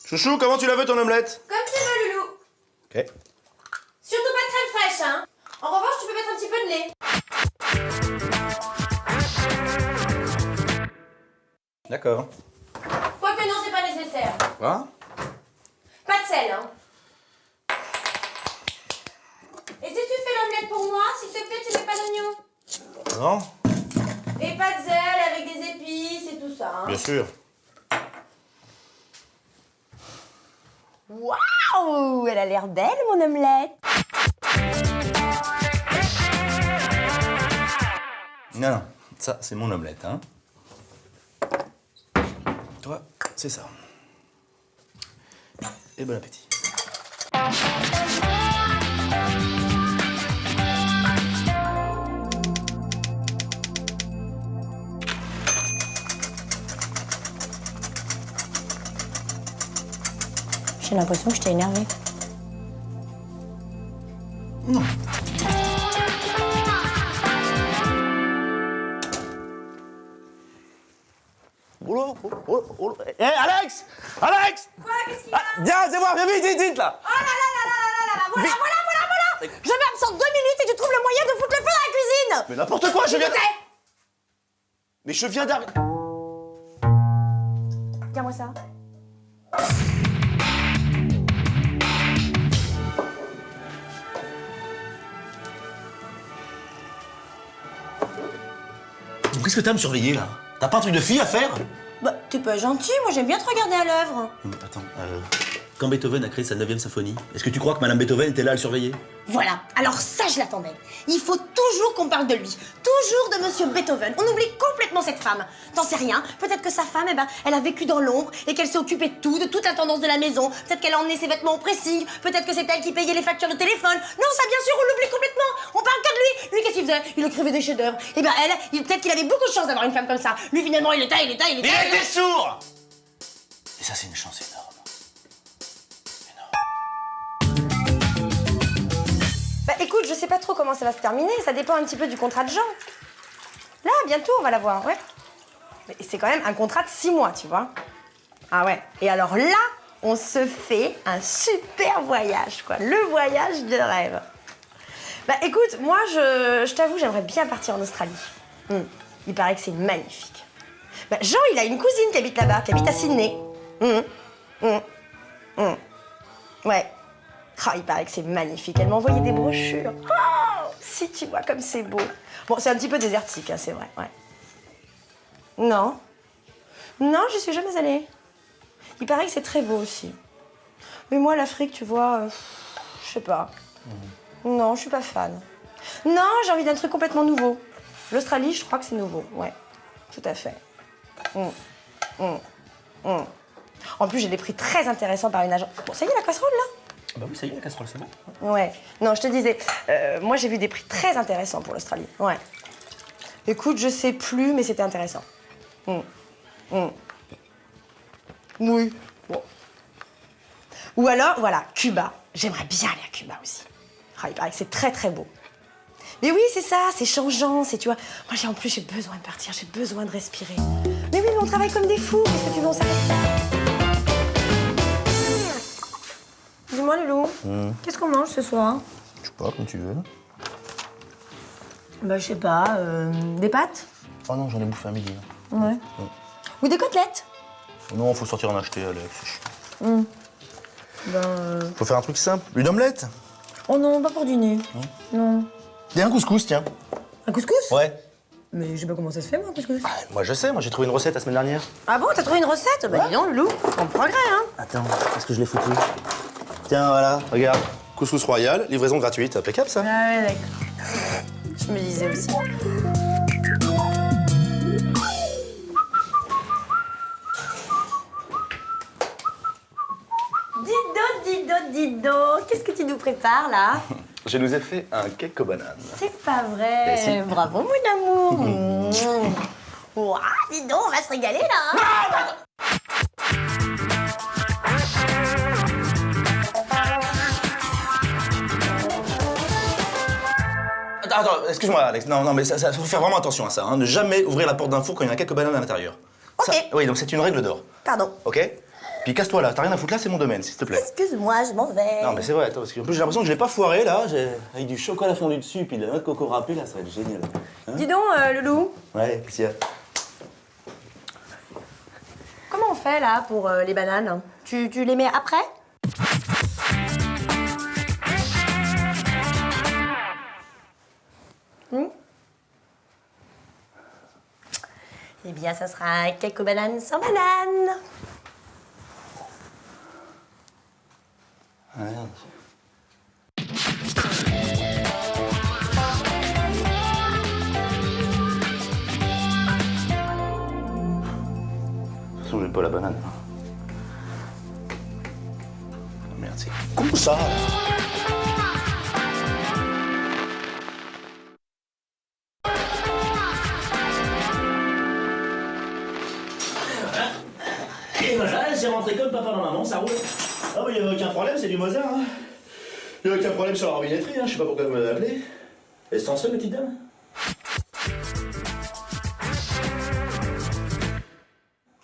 Chouchou, comment tu la veux ton omelette? Comme tu veux, Loulou. Ok. Surtout pas de crème fraîche, hein. En revanche, tu peux mettre un petit peu de lait. D'accord. Quoique non, c'est pas nécessaire. Quoi? Pas de sel, hein. Et si tu fais l'omelette pour moi, s'il te plaît, tu mets pas d'oignon. Non? Et pas de sel avec des épices et tout ça, hein. Bien sûr. Waouh, elle a l'air belle, mon omelette. Non, non, ça c'est mon omelette, hein. Toi, c'est ça. Et bon appétit. J'ai l'impression que je t'ai énervée. Non. Oh là, Hé, Alex! Alex! Quoi? Qu'est-ce qu'il y a? Viens, c'est moi, viens vite, là! Oh là là là là là là là! Voilà, voilà! Je m'absente 2 minutes et tu trouves le moyen de foutre le feu dans la cuisine! Mais n'importe quoi, je viens... S'il te plaît. Mais je viens d'arriver... Tiens-moi ça. Qu'est-ce que t'as à me surveiller, là? T'as pas un truc de fille à faire? Bah, t'es pas gentil, moi j'aime bien te regarder à l'œuvre. Attends, quand Beethoven a créé sa 9e symphonie, est-ce que tu crois que Madame Beethoven était là à le surveiller? Voilà, alors ça je l'attendais. Il faut toujours qu'on parle de lui, toujours de Monsieur Beethoven. On oublie complètement cette femme. T'en sais rien, peut-être que sa femme, eh ben, elle a vécu dans l'ombre et qu'elle s'est occupée de tout, de toute la tendance de la maison. Peut-être qu'elle a emmené ses vêtements au pressing, peut-être que c'est elle qui payait les factures de téléphone. Non, ça bien sûr, on l'oublie complètement. On parle que de lui. Lui, qu'est-ce qu'il faisait? Il écrivait des chefs-d'œuvre. Eh ben peut-être qu'il avait beaucoup de chance d'avoir une femme comme ça. Lui, finalement, il était... Il était sourd! Et ça, c'est une chance énorme. Bah écoute, je sais pas trop comment ça va se terminer, ça dépend un petit peu du contrat de Jean. Là, bientôt, on va la voir, ouais. Mais c'est quand même un contrat de 6 mois, tu vois. Ah ouais. Et alors là, on se fait un super voyage, quoi. Le voyage de rêve. Bah écoute, moi, je t'avoue, j'aimerais bien partir en Australie. Il paraît que c'est magnifique. Bah Jean, il a une cousine qui habite là-bas, qui habite à Sydney. Ouais. Ah, il paraît que c'est magnifique. Elle m'a envoyé des brochures. Oh, si tu vois comme c'est beau. Bon, c'est un petit peu désertique, hein, c'est vrai, ouais. Non. Non, j'y suis jamais allée. Il paraît que c'est très beau aussi. Mais moi, l'Afrique, tu vois, je sais pas. Non, je suis pas fan. Non, j'ai envie d'un truc complètement nouveau. L'Australie, je crois que c'est nouveau, ouais. Tout à fait. En plus, j'ai des prix très intéressants par une agence. Bon, ça y est, la casserole, là? Bah oui, ça y est, la casserole, c'est bon. Ouais. Non, je te disais, moi j'ai vu des prix très intéressants pour l'Australie. Ouais. Écoute, je sais plus, mais c'était intéressant. Oui. Bon. Ou alors, voilà, Cuba. J'aimerais bien aller à Cuba aussi. Ah, il paraît que c'est très très beau. Mais oui, c'est ça, c'est changeant, c'est, tu vois. Moi, en plus, j'ai besoin de partir, j'ai besoin de respirer. Mais oui, mais on travaille comme des fous. Qu'est-ce que tu veux, on s'arrête? Dis-moi, Loulou, qu'est-ce qu'on mange ce soir? Je sais pas, comme tu veux. Bah, je sais pas, des pâtes? Oh non, j'en ai bouffé à midi. Ouais. Ou des côtelettes? Non, faut sortir en acheter, Alex. Ben, Faut faire un truc simple. Une omelette? oh non, pas pour dîner. Non. Et un couscous, tiens. Un couscous? Ouais. Mais je sais pas comment ça se fait, moi, un couscous. Ah, moi, je sais, moi, j'ai trouvé une recette la semaine dernière. Ah bon, t'as trouvé une recette? Bah, dis donc, Loulou, on progrès, hein. Attends, est-ce que je l'ai foutu? Tiens, voilà, regarde. Couscous royal, livraison gratuite, impeccable, ça. Ah ouais, d'accord. Je me disais aussi. Dis donc, qu'est-ce que tu nous prépares, là? Je nous ai fait un cake aux bananes. C'est pas vrai. Ben, si. Bravo, mon amour. Ouah, dis donc, on va se régaler, là, hein. Attends, excuse-moi, Alex. Non, mais ça faut faire vraiment attention à ça. Hein. Ne jamais ouvrir la porte d'un four quand il y a un cake aux bananes à l'intérieur. Ok. Ça, oui, donc c'est une règle d'or. Pardon. Ok? Puis casse-toi là, t'as rien à foutre là, c'est mon domaine, s'il te plaît. Excuse-moi, je m'en vais. Non mais c'est vrai, attends, parce qu'en plus j'ai l'impression que je l'ai pas foiré là, avec du chocolat fondu dessus, puis de la noix de coco râpée là, ça va être génial. Hein? Dis donc, Loulou, Ouais, qu'est-ce qu'il y a? comment on fait là pour les bananes? Tu les mets après? Eh bien, ça sera quelques bananes sans bananes. Ah, merde. De toute façon, j'aime pas la banane. Oh, merde, c'est con ça! Et voilà, c'est rentré comme papa dans maman, ça roule. Ah bah y'avait aucun problème, c'est du Mozart. Hein. Y'avait aucun problème sur la robinetterie, hein. Je sais pas pourquoi vous m'avez appelé. Est-ce que t'en sais, petite dame?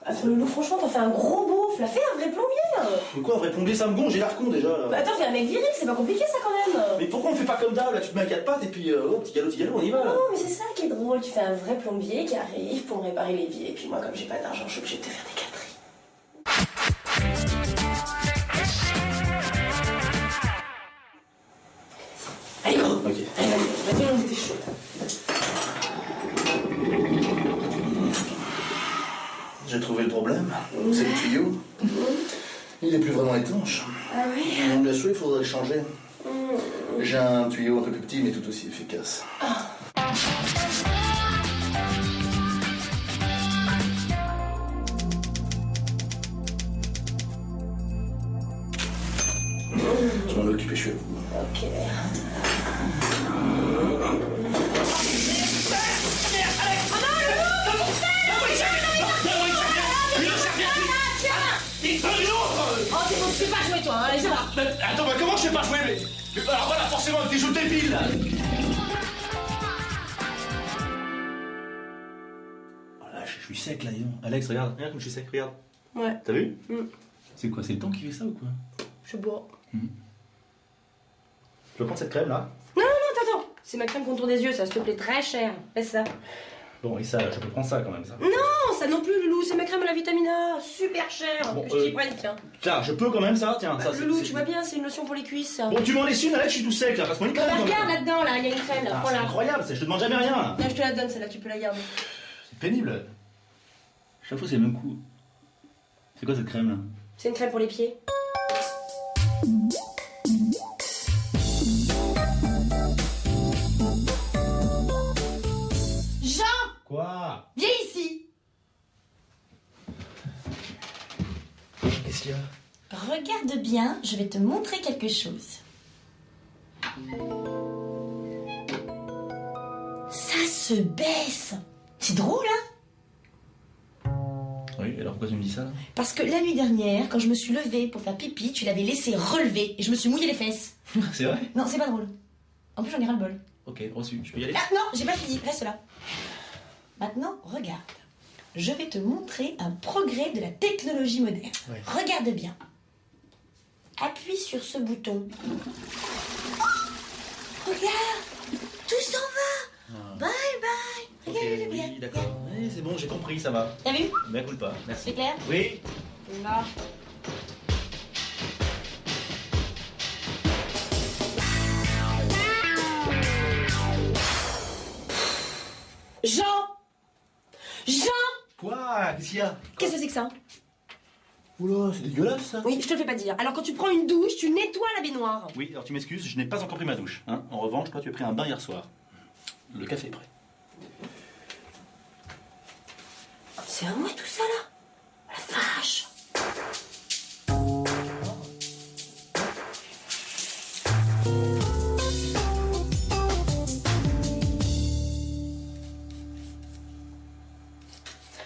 Attends, Loulou, franchement, t'en fais un gros beauf, là. Fais un vrai plombier. Mais quoi, un vrai plombier, ça me gonfle, j'ai l'air con déjà là. Bah attends, fais un mec viril, c'est pas compliqué ça quand même. Mais pourquoi on fait pas comme d'hab là? Tu te mets à quatre pattes et puis oh, petit galop, on y va là. Non, mais c'est ça qui est drôle. Tu fais un vrai plombier qui arrive pour me réparer l'évier. Et puis moi, comme j'ai pas d'argent, je suis obligée de te faire des gâteries. Allez, gros. Ok. Allez, vas-y, on était chaud. J'ai trouvé le problème. C'est le tuyau. Il est plus vraiment étanche. Ah oui. Bien sûr, il faudrait le changer. J'ai un tuyau un peu plus petit, mais tout aussi efficace. Je m'en occupe et je suis à vous. Ok. Oh, c'est bon, tu sais pas jouer toi, hein, allez, ça va. Attends, bah comment je sais pas jouer mais alors voilà, forcément avec tes jeux débiles là. Voilà, je suis sec là, dis donc. Alex, regarde comme je suis sec, regarde. Ouais. T'as vu? C'est quoi, c'est le temps qui fait ça ou quoi? Je suis beau. Tu veux prendre cette crème là? Non, attends. C'est ma crème contour des yeux, ça, s'il te plaît, très cher. Fais ça. Bon, et ça, je peux prendre ça quand même, ça. Non, ça non plus, Loulou, c'est ma crème à la vitamine A, super cher. Bon, Je t'y prenne, tiens. Tiens, je peux quand même ça, tiens. Bah, Ça, c'est- Loulou, c'est- tu vois bien, c'est une lotion pour les cuisses. Ça. Bon, tu m'en laisses une, Alex, je suis tout sec là, passe-moi une crème. Bah, quand même. regarde là-dedans, là, il y a une crème, là, Ah, c'est prends-la. incroyable, je te demande jamais rien. Là, je te la donne, celle-là, tu peux la garder. C'est pénible. Chaque fois, c'est le même coup. C'est quoi cette crème là? C'est une crème pour les pieds. Jean, Quoi? viens ici. Qu'est-ce qu'il y a? Regarde bien, je vais te montrer quelque chose. Ça se baisse. C'est drôle, hein? Oui, alors pourquoi tu me dis ça là? Parce que la nuit dernière, quand je me suis levée pour faire pipi, tu l'avais laissé relever et je me suis mouillé les fesses. C'est vrai? Non, c'est pas drôle. En plus, j'en ai ras le bol. Ok, reçu, je peux y aller? Ah non, j'ai pas fini, reste là. Maintenant, regarde. Je vais te montrer un progrès de la technologie moderne. Ouais. Regarde bien. Appuie sur ce bouton. Regarde, tout s'en va. Bye bye. Ok, Regarde bien. oui, d'accord. Oui, c'est bon, j'ai compris, ça va. T'as vu? Mais coule pas, merci. C'est clair? Oui. Là. Jean! Jean! Quoi? Qu'est-ce qu'il y a? Qu'est-ce que c'est que ça? Oula, c'est dégueulasse ça. Oui, je te le fais pas dire. Alors quand tu prends une douche, tu nettoies la baignoire. Oui, alors tu m'excuses, je n'ai pas encore pris ma douche. Hein. En revanche, toi, tu as pris un bain hier soir. Le café est prêt. C'est à moi tout ça là? La vache!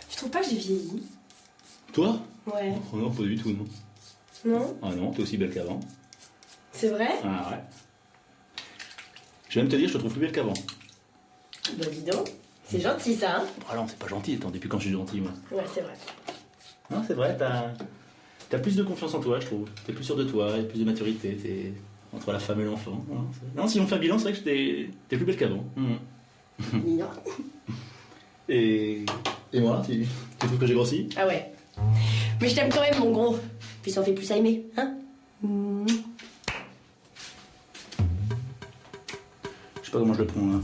Tu trouves pas que j'ai vieilli? Toi? Ouais. Oh non, pas du tout, non. Non? Ah non, t'es aussi belle qu'avant. C'est vrai? Ah ouais. Je vais même te dire, je te trouve plus belle qu'avant. Bah dis donc. C'est gentil ça, hein? Ah non, c'est pas gentil, attends, depuis quand je suis gentil, moi. Ouais, c'est vrai. Non, c'est vrai, T'as plus de confiance en toi, je trouve. T'es plus sûr de toi, il y a plus de maturité. T'es entre la femme et l'enfant. Non, si on fait un bilan, c'est vrai que t'es plus belle qu'avant. Mignon. Et moi, tu trouves que j'ai grossi? Ah ouais. Mais je t'aime quand même, mon gros. Puis ça en fait plus à aimer, hein? Je sais pas comment je le prends là.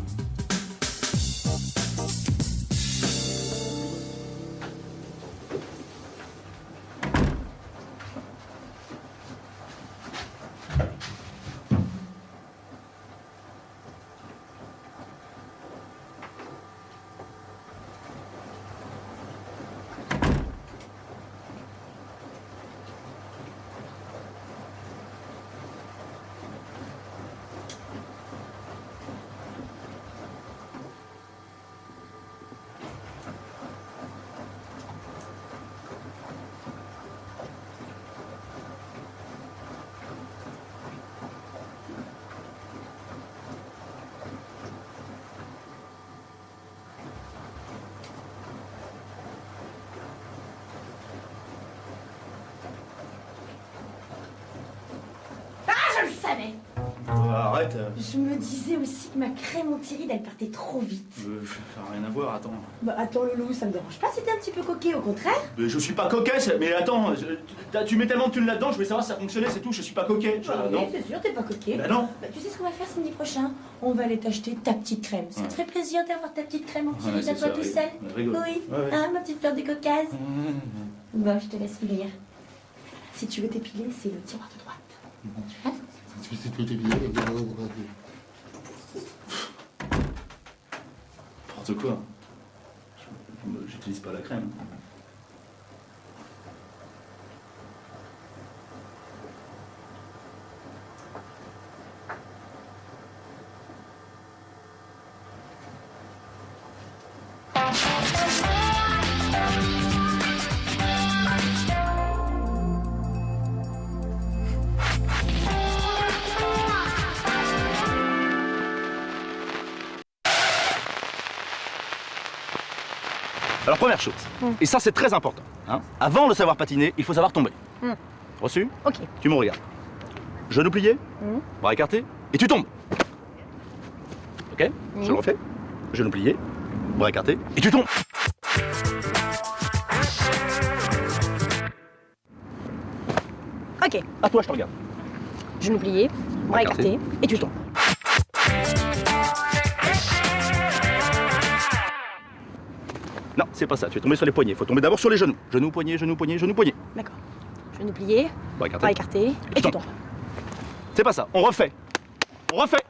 Je le savais. Arrête. Je me disais aussi que ma crème anti-rides, elle partait trop vite. Ça n'a rien à voir, attends. Bah attends, Loulou, ça me dérange pas, c'était un petit peu coquet, au contraire. Mais je suis pas coquet, mais attends, tu mets tellement de thunes là-dedans, je voulais savoir si ça fonctionnait, c'est tout, je suis pas coquet. Oui, c'est sûr, t'es pas coquet. Bah non. Bah, tu sais ce qu'on va faire samedi prochain? On va aller t'acheter ta petite crème. Ça te ferait plaisir d'avoir ta petite crème anti-rides à toi tout seul? Oui, hein, ma petite fleur de cocasse. Bon, je te laisse lire. Si tu veux t'épiler, c'est le tiroir de droite. Hein? N'importe quoi. J'utilise pas la crème. Alors première chose, et ça c'est très important, hein, avant de savoir patiner, il faut savoir tomber. Reçu? Ok. Tu me regardes. Genou plié, bras écartés, et tu tombes. Ok? Je le refais. Genou plié, bras écartés, et tu tombes. Ok. À toi, je te regarde. Genou plié, bras écartés, et tu tombes. Non, c'est pas ça, tu es tombé sur les poignets, il faut tomber d'abord sur les genoux. Genoux, poignets, genoux, poignets, genoux, poignets. D'accord. Genou plié, Bras écartés. bras écartés, et tu tombes. C'est pas ça, on refait. On refait.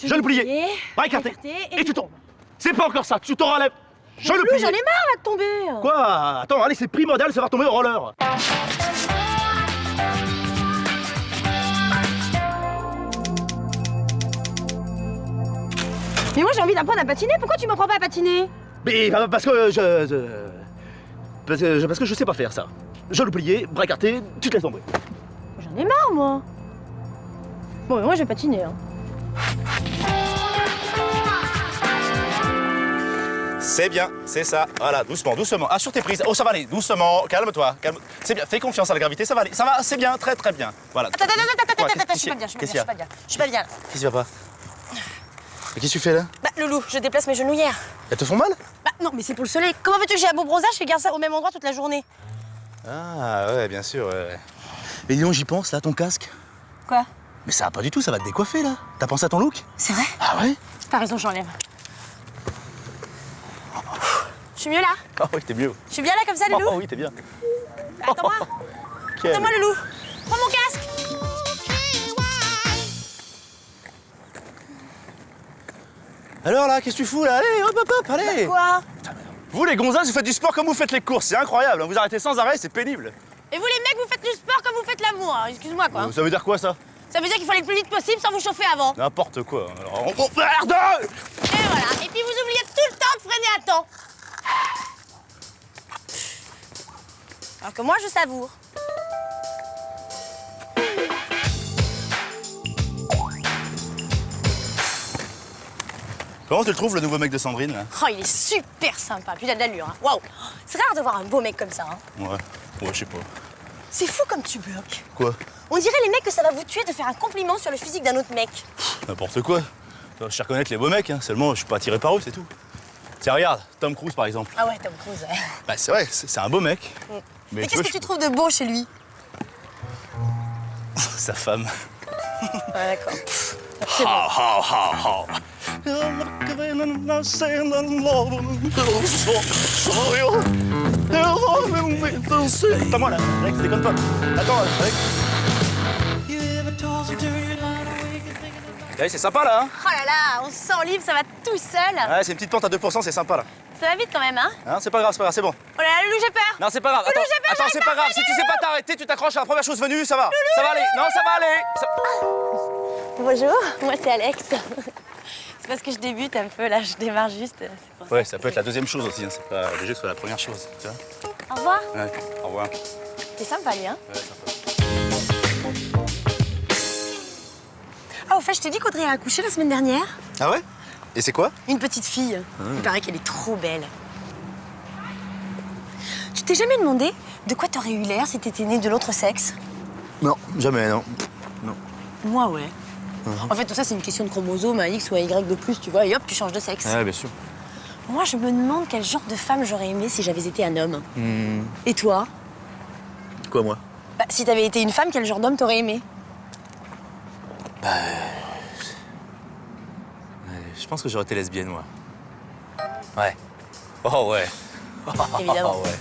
Genou plié, bras écartés, et tu tombes. C'est pas encore ça, tu t'en relèves. Genou plié. J'en ai marre là de tomber. Quoi? Attends, allez, c'est primordial de savoir tomber au roller. Mais moi j'ai envie d'apprendre à patiner, pourquoi tu m'apprends pas à patiner? Mais parce que parce que je sais pas faire ça. Genou plié, bras écartés, tu te laisses tomber. J'en ai marre moi. Bon, mais moi je vais patiner. Hein. C'est bien, c'est ça. Voilà, doucement, doucement. Assure tes prises. Oh, ça va aller, doucement. Calme-toi. Calme. C'est bien, fais confiance à la gravité, ça va aller. Ça va, c'est bien, très très bien. Voilà. Attends, Quoi, je suis pas bien, je suis pas bien. Je suis pas bien. Qu'est-ce qui va pas? Mais qu'est-ce que tu fais là? Bah, Loulou, je déplace mes genouillères. Elles te font mal? Bah, non, mais c'est pour le soleil. Comment veux-tu que j'ai un beau bronzage et garde ça au même endroit toute la journée? Ah, ouais, bien sûr, ouais. Mais dis donc, j'y pense là, ton casque. Quoi? Mais ça va pas du tout, ça va te décoiffer là. T'as pensé à ton look? C'est vrai? Ah ouais? T'as raison, j'enlève. Je suis mieux là? Ah oui, t'es mieux. Je suis bien là comme ça, Loulou? Oh oui, t'es bien. Attends-moi. Quel- Attends-moi, Loulou. Prends mon casque. Alors là, qu'est-ce que tu fous là? Allez, hop, hop, hop, allez! Quoi? Vous les gonzesses, vous faites du sport comme vous faites les courses, c'est incroyable. Vous arrêtez sans arrêt, c'est pénible. Et vous les mecs, vous faites du sport comme vous faites l'amour, hein. Excuse-moi quoi. Ça veut dire quoi ça? Ça veut dire qu'il faut aller le plus vite possible sans vous chauffer avant. N'importe quoi. Alors, merde! Et voilà. Et puis vous oubliez tout le temps de freiner à temps. Alors que moi, je savoure. Comment tu le trouves le nouveau mec de Sandrine là? Oh, il est super sympa. Puis il a de l'allure. Hein. Waouh. C'est rare de voir un beau mec comme ça. Hein. Ouais, je sais pas. C'est fou comme tu bloques. Quoi? On dirait les mecs que ça va vous tuer de faire un compliment sur le physique d'un autre mec. N'importe quoi. Je sais reconnaître les beaux mecs, hein. Seulement je suis pas attiré par eux, c'est tout. Tiens, regarde, Tom Cruise par exemple. Ah ouais, Tom Cruise, ouais. Bah c'est vrai, c'est un beau mec. Mais qu'est-ce que tu trouves de beau chez lui? Sa femme. Ouais, d'accord. Attends-moi là, Alex, déconne pas. Attends, Alex. Ouais, c'est sympa là, hein? Oh là là, on se sent libre, ça va tout seul. Ouais, c'est une petite pente à 2%, c'est sympa là. Ça va vite quand même, hein? Hein, c'est pas grave, c'est bon. Oh là là, Loulou, j'ai peur. Non, c'est pas grave. Loulou, j'ai peur, Attends, c'est pas grave. Si tu sais pas t'arrêter, tu t'accroches à la première chose venue, ça va. Ça va aller. Non, ça va aller. Bonjour, moi c'est Alex. C'est parce que je débute un peu là, je démarre juste. C'est pour Ouais, ça peut être la deuxième chose aussi, hein. C'est pas obligé que ce soit la première chose, tu vois. Au revoir. Ouais, au revoir. C'est sympa lui, hein? Ouais, sympa. Ah, au fait, je t'ai dit qu'Audrey a accouché la semaine dernière. Ah ouais? Et c'est quoi? Une petite fille. Il paraît qu'elle est trop belle. Tu t'es jamais demandé de quoi t'aurais eu l'air si t'étais née de l'autre sexe? Non, jamais, non. Non. Moi, ouais. En fait, tout ça, c'est une question de chromosome, un X ou un Y de plus, tu vois, et hop, tu changes de sexe. Ouais, bien sûr. Moi, je me demande quel genre de femme j'aurais aimé si j'avais été un homme. Et toi? Quoi, moi? Bah, si t'avais été une femme, quel genre d'homme t'aurais aimé? Je pense que j'aurais été lesbienne, moi. Ouais. Oh, ouais. Évidemment. Oh, ouais.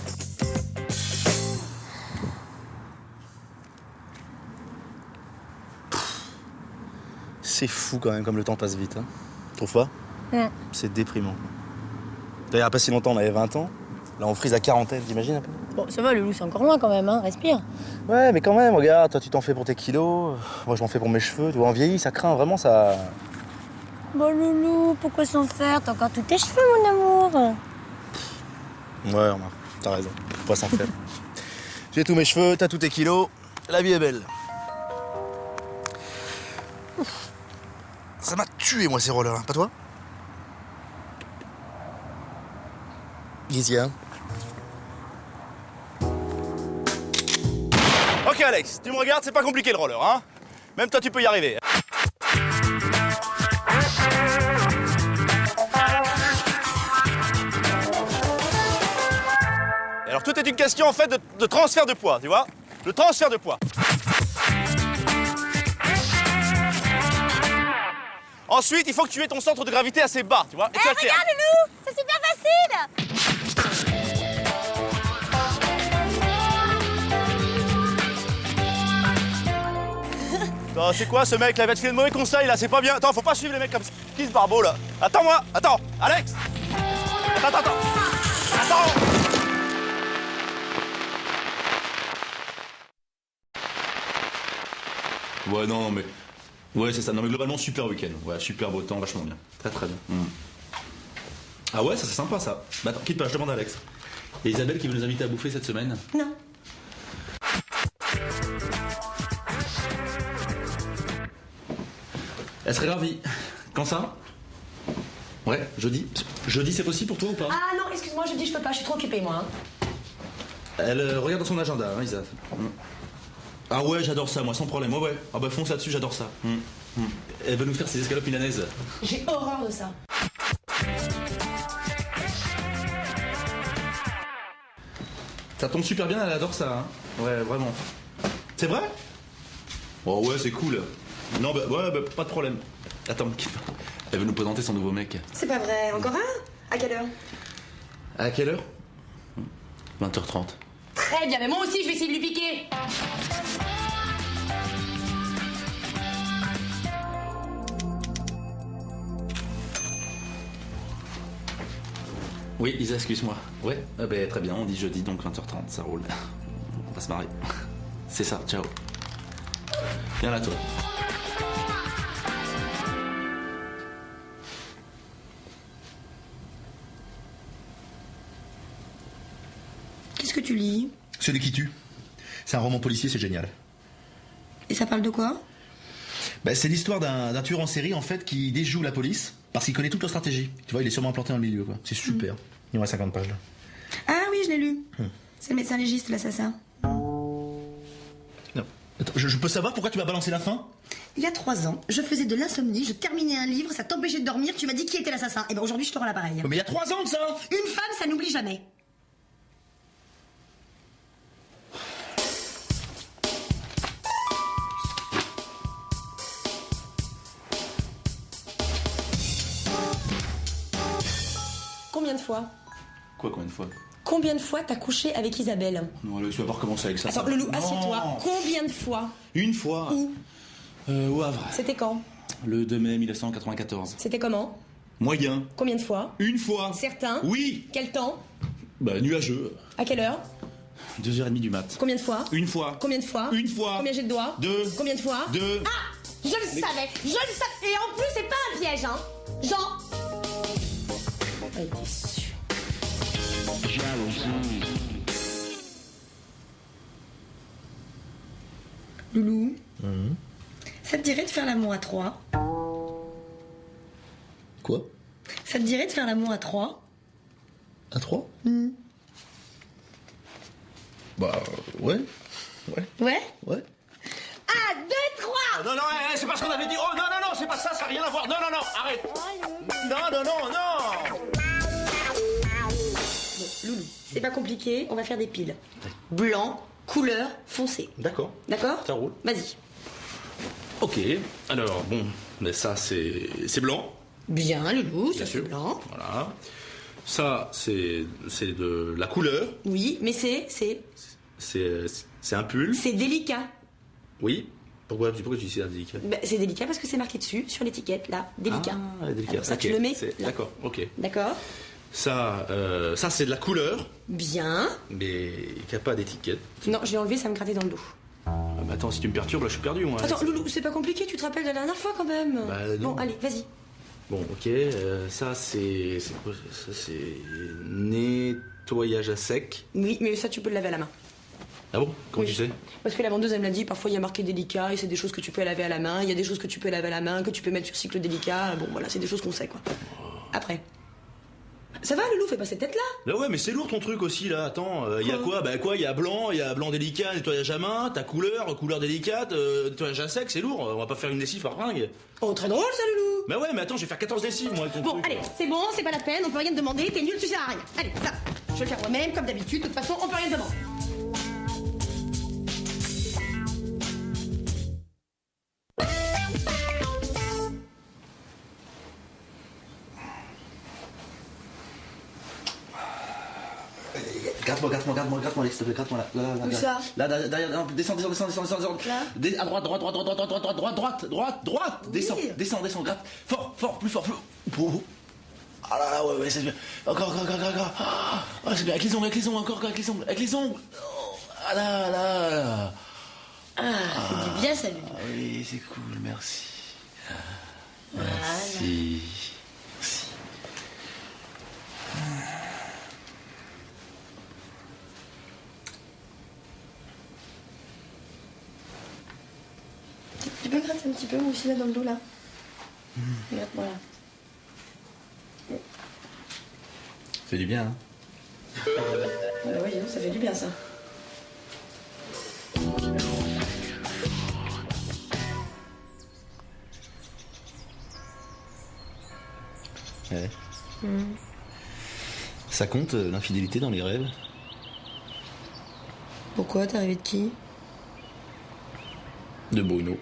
C'est fou quand même comme le temps passe vite, hein. Tu trouves pas? C'est déprimant. D'ailleurs, il y a pas si longtemps, on avait 20 ans. Là, on frise la quarantaine, t'imagines un peu? Bon, ça va, Loulou, c'est encore loin quand même, hein. Respire. Ouais, mais quand même, regarde, toi tu t'en fais pour tes kilos, moi je m'en fais pour mes cheveux, tu vois, on vieillit, ça craint, vraiment ça... Bon, Loulou, pourquoi s'en faire? T'as encore tous tes cheveux, mon amour. Ouais, remarque, t'as raison, faut pas s'en faire. J'ai tous mes cheveux, t'as tous tes kilos, la vie est belle. Ça m'a tué, moi, ces rollers, hein. Pas toi? Gizia. Ok, Alex, tu me regardes, c'est pas compliqué le roller, hein? Même toi, tu peux y arriver. Et alors, tout est une question, en fait, de transfert de poids, tu vois? Le transfert de poids. Ensuite, il faut que tu aies ton centre de gravité assez bas, tu vois? Et tu alternes. Regarde, Loulou, c'est super facile. Attends, c'est quoi ce mec là? Il va te filer de mauvais conseils là, c'est pas bien. Attends, faut pas suivre les mecs comme ça. Qui ce barbeau là? Attends-moi, attends, Alex! Attends. Ouais, non, mais. Ouais, c'est ça. Non, mais globalement, super week-end. Ouais, super beau temps, vachement bien. Très, très bien. Ah ouais, ça c'est sympa ça. Bah attends, quitte pas, je demande à Alex. Et Isabelle qui veut nous inviter à bouffer cette semaine? Non. Elle serait ravie. Quand ça? Ouais, jeudi. Jeudi, c'est possible pour toi ou pas? Ah non, excuse-moi, je dis je peux pas, je suis trop occupée, moi. Hein. Elle regarde dans son agenda, hein, Isa. Ah ouais, j'adore ça, moi, sans problème. Ouais. Ah bah fonce là-dessus, j'adore ça. Elle veut nous faire ses escalopes milanaises. J'ai horreur de ça. Ça tombe super bien, elle adore ça. Hein. Ouais, vraiment. C'est vrai? Oh ouais, c'est cool. Non, bah pas de problème. Attends, elle veut nous présenter son nouveau mec. C'est pas vrai, encore un? À quelle heure? À quelle heure? 20h30. Très bien, mais moi aussi je vais essayer de lui piquer. Oui, Isa, excuse-moi. Ouais, ah bah, très bien, on dit jeudi, donc 20h30, ça roule. On va se marrer. C'est ça, ciao. Viens là, toi. Qu'est-ce que tu lis? Celui qui tue. C'est un roman policier, c'est génial. Et ça parle de quoi? C'est l'histoire d'un tueur en série, en fait, qui déjoue la police parce qu'il connaît toute leur stratégie. Tu vois, il est sûrement implanté dans le milieu, quoi. C'est super. Il y en a 50 pages, là. Ah oui, je l'ai lu. C'est le médecin légiste, l'assassin. Attends, je peux savoir pourquoi tu m'as balancé la fin? Il y a 3 ans, je faisais de l'insomnie, je terminais un livre, ça t'empêchait de dormir, tu m'as dit qui était l'assassin. Et ben aujourd'hui, je te rends l'appareil. Mais il y a 3 ans de ça! Une femme, ça n'oublie jamais. Combien de fois? Quoi, combien de fois? Combien de fois t'as couché avec Isabelle? Non, Alex, tu vas pas recommencer avec ça. Attends, Loulou, assieds-toi. Combien de fois? Une fois. Où? Au Havre. C'était quand? Le 2 mai 1994. C'était comment? Moyen. Combien de fois? Une fois. Certains? Oui. Quel temps? Bah, nuageux. À quelle heure? 2h30 du mat. Combien de fois? Une fois. Combien de fois? Une fois. Combien j'ai de doigts? 2. Combien de fois? 2. Ah! Je le savais! Je le savais! Et en plus, c'est pas un piège, hein! Jean! Elle était sûre. Loulou, ça te dirait de faire l'amour à 3? Quoi? Ça te dirait de faire l'amour à 3? À 3? Bah, ouais. Ouais? Ouais. 1, 2, 3! Non, non, c'est pas ce qu'on avait dit. Oh, non, non, non, c'est pas ça, ça n'a rien à voir. Non, non, non, arrête. Non, non, non, non. Loulou, c'est pas compliqué, on va faire des piles. Blanc, couleur, foncé. D'accord. D'accord? Ça roule. Vas-y. Ok. Alors, bon, mais ça, c'est blanc. Bien, Loulou, ça Bien c'est sûr. blanc. Voilà. Ça, c'est de la couleur. Oui, mais c'est C'est un pull. délicat. Oui. Pourquoi tu dis c'est délicat? Ben, c'est délicat parce que c'est marqué dessus, sur l'étiquette, là. Délicat. Ah, délicat. Alors, ça, Ok. tu le mets là. D'accord, ok. D'accord? Ça, c'est de la couleur, Bien. mais qui n'a pas d'étiquette. Non, je l'ai enlevé, ça me grattait dans le dos. Ah, bah attends, si tu me perturbes, là, je suis perdu, moi. Attends, Loulou, c'est pas compliqué, tu te rappelles de la dernière fois quand même? Bah, non. Bon, allez, vas-y. Bon, ok. Ça, c'est quoi? Ça, c'est nettoyage à sec. Oui, mais ça, tu peux le laver à la main. Ah bon? Comment Oui. tu sais? Parce que la vendeuse, elle me l'a dit, parfois il y a marqué délicat et c'est des choses que tu peux laver à la main. Il y a des choses que tu peux laver à la main, que tu peux mettre sur cycle délicat. Bon, voilà, c'est des choses qu'on sait, quoi. Après. Ça va, Loulou, fais pas cette tête-là. Là, ouais, mais c'est lourd ton truc aussi, là. Attends, il y a quoi? Bah, quoi? Il y a blanc délicat, nettoyage à main, ta couleur délicate, nettoyage à sec, c'est lourd. On va pas faire une lessive par ringue. Oh, très drôle, ça, Loulou. Bah ouais, mais attends, je vais faire 14 lessives, moi, avec ton Bon, truc. allez, c'est bon, c'est pas la peine, on peut rien te demander, t'es nul, tu sers à rien. Allez, ça, je vais le faire moi-même, comme d'habitude, de toute façon, on peut rien te demander. Gratte-moi, Alex, s'il te plaît, gratte-moi là. Où ça? Là, derrière, non, descends. Là? À droite, droite, descends, gratte. Fort, plus fort. Oh. Ah là, ouais, c'est bien. Encore. Ah, c'est bien, avec les ongles, encore, avec les ongles. Oh, ah là. Ah, c'est du bien, ça, Loulou. Ah oui, c'est cool, merci. Voilà. Merci. Tu peux gratter un petit peu, moi aussi, là, dans le dos, là. Regarde, voilà. Ça fait du bien, hein. Oui, ça fait du bien, ça. Ouais. Ça compte, l'infidélité dans les rêves? Pourquoi? T'es arrivé de qui? De Bruno.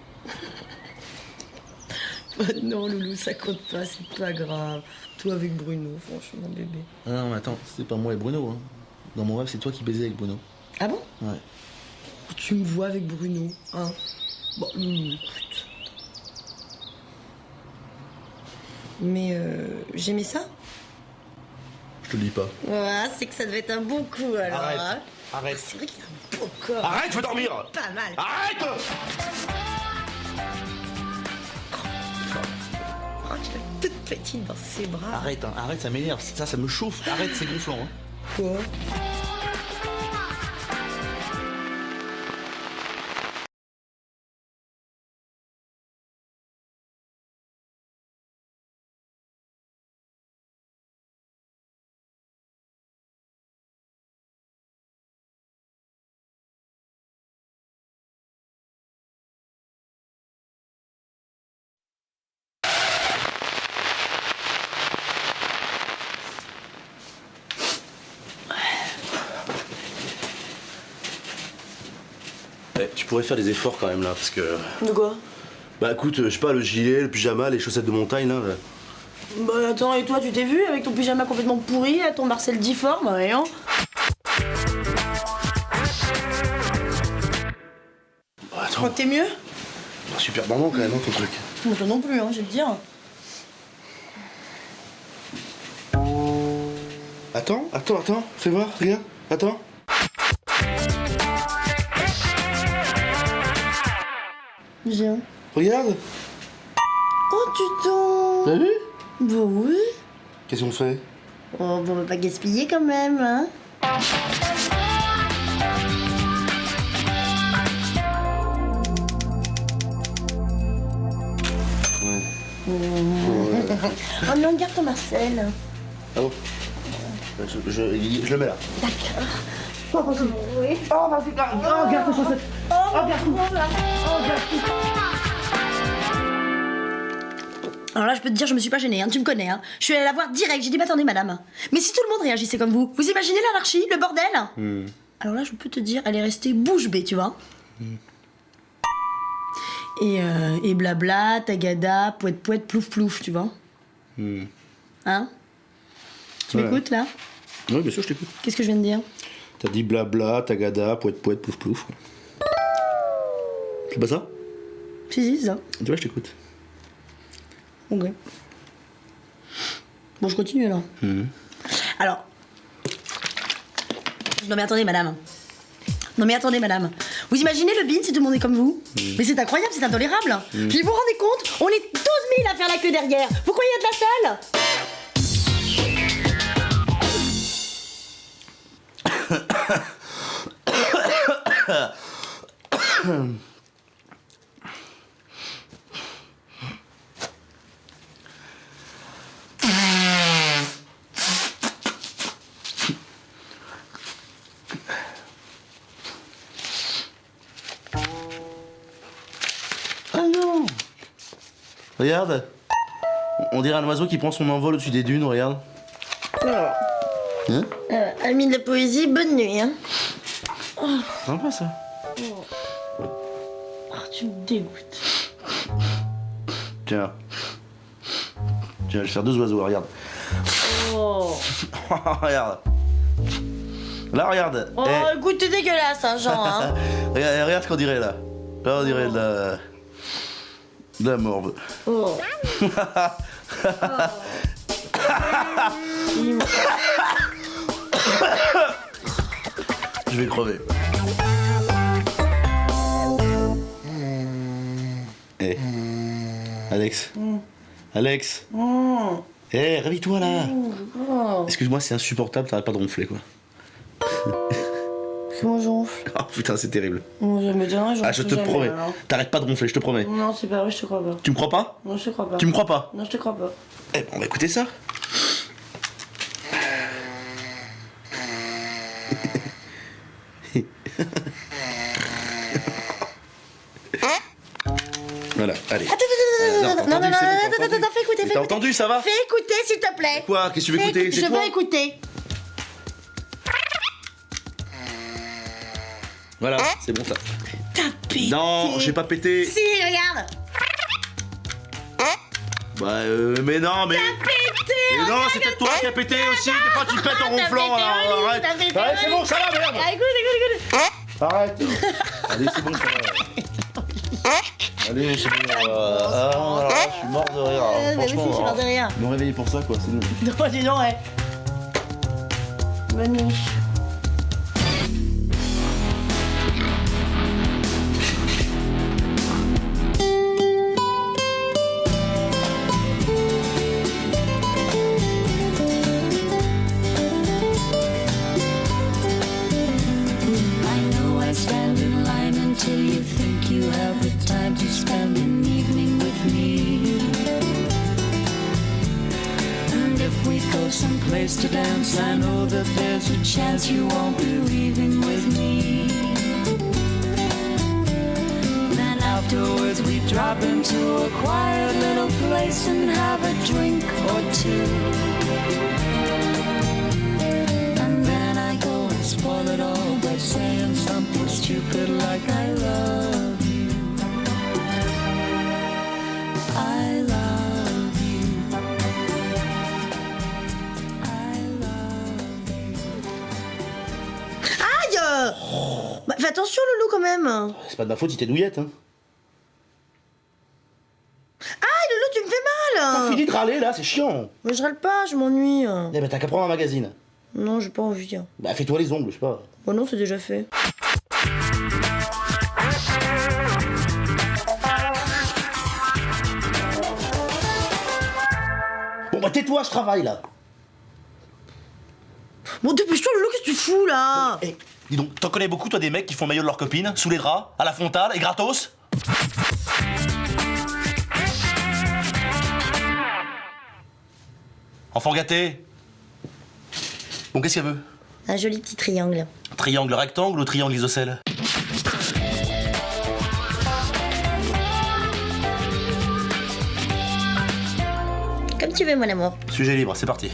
Non, Loulou, ça compte pas, c'est pas grave. Toi avec Bruno, franchement, bébé. Ah non, mais attends, c'est pas moi et Bruno, hein. Dans mon rêve, c'est toi qui baisais avec Bruno. Ah bon? Ouais. Tu me vois avec Bruno, hein? Bon, Loulou, écoute. Mais j'aimais ça? Je te le dis pas. Ouais, c'est que ça devait être un bon coup, alors. Arrête. Hein. Arrête. C'est vrai qu'il a un beau corps. Arrête, je veux dormir. Pas mal. Arrête. Oh, tu es toute petite dans ses bras. Arrête, ça m'énerve. Ça me chauffe. Arrête, c'est gonflant, hein. Quoi? tu pourrais faire des efforts quand même là, parce que. De quoi? Bah écoute, je sais pas, le gilet, le pyjama, les chaussettes de montagne là. Bah attends, et toi, tu t'es vu avec ton pyjama complètement pourri, à ton Marcel difforme, rien? Bah, Tu crois que t'es mieux? Super bandant quand même, hein, ton truc. Moi, toi non plus, hein, je vais te dire. Attends, fais voir, regarde, attends. Viens. Regarde. Oh, tu t'en... T'as vu? Bah oui. Qu'est-ce qu'on fait? Oh, bon, on va pas gaspiller quand même, hein. Oh non, garde ton Marcel. Ah bon? Je le mets là. D'accord. Oh, vas-y, garde tes chaussettes. Alors là, je peux te dire, je me suis pas gênée, hein, tu me connais. Hein. Je suis allée la voir direct, j'ai dit, mais attendez, madame. Mais si tout le monde réagissait comme vous, vous imaginez l'anarchie, le bordel? Alors là, je peux te dire, elle est restée bouche bée, tu vois. Et blabla, tagada, poète poète, plouf plouf, tu vois. Hein? Tu m'écoutes là? Oui, bien sûr, je t'écoute. Qu'est-ce que je viens de dire? T'as dit blabla, tagada, poète poète, plouf plouf. C'est pas ça? Si, c'est ça. Tu vois, je t'écoute. Ok. Bon, je continue alors. Alors. Non mais attendez, madame. Vous imaginez le bin si tout le monde est comme vous? Mais c'est incroyable, c'est intolérable. Puis vous vous rendez compte? On est 12 000 à faire la queue derrière. Vous croyez être la seule? Ah non! Regarde! On dirait un oiseau qui prend son envol au-dessus des dunes, regarde. Hein? Ami de la poésie, bonne nuit. Hein. Sympa ça. Oh, tu me dégoûtes. Tiens. Je vais faire deux oiseaux, regarde. Oh. Regarde. Là, regarde. Oh, écoute, t'es dégueulasse, hein, Jean. Hein. Regarde ce qu'on dirait là. Là, on dirait de la morve. Oh. Je vais crever. Eh. Alex. Alex. Eh, réveille-toi là. Excuse-moi, c'est insupportable, t'arrêtes pas de ronfler quoi. Comment j'onfle? Oh putain, c'est terrible. Non, ça m'étonnerait, Ah, je te promets. T'arrêtes pas de ronfler, je te promets. Non, c'est pas vrai, je te crois pas. Tu me crois pas? Non, je te crois pas. Tu me crois pas? Non, je te crois pas. Eh ben, on va écouter ça. Voilà, allez. Non, fais écouter, T'as entendu, ça va? Fais écouter, s'il te plaît. Quoi? Qu'est-ce que tu veux écouter? Je veux écouter. Voilà, c'est bon ça. T'as pété. Non, j'ai pas pété. Si, regarde. Bah, mais non, mais. T'as pété. Mais non, c'est peut-être toi qui as pété aussi. Des fois, tu pètes en ronflant. Arrête. T'as pété. Arrête, c'est bon, ça va, merde. Ah, écoute. Arrête. Allez, c'est bon, ça va. Allez, c'est bon. Alors là, je suis mort de rire. Mais oui, Franchement, je suis mort de rire. Ils m'ont réveillé pour ça, quoi. C'est nul. Non, dis donc, ouais. Bonne nuit. I know I stand in line until you think you have the time to spend an evening with me. And if we go someplace to dance, I know that there's a chance you won't be leaving with me. Then afterwards we drop into a quiet little place and have a drink or two. And then I go and spoil it all by saying something stupid like I love Bah, fais attention, Loulou, quand même. C'est pas de ma faute si t'es douillette, hein. Ah, Loulou, tu me fais T'as mal. fini de râler, là, c'est chiant. Mais je râle pas, je m'ennuie. Eh ben, t'as qu'à prendre un magazine. Non, j'ai pas envie. Bah, fais-toi les ongles, je sais pas. Oh non, c'est déjà fait. Bon, bah, tais-toi, je travaille, là. Bon, dépêche-toi, Loulou, qu'est-ce que tu fous, là? Eh, dis donc, t'en connais beaucoup, toi, des mecs qui font le maillot de leur copine, sous les draps, à la frontale, et gratos? Enfant gâté. Bon, qu'est-ce qu'elle veut? Un joli petit triangle. Triangle rectangle ou triangle isocèle? Comme tu veux, mon amour. Sujet libre, c'est parti.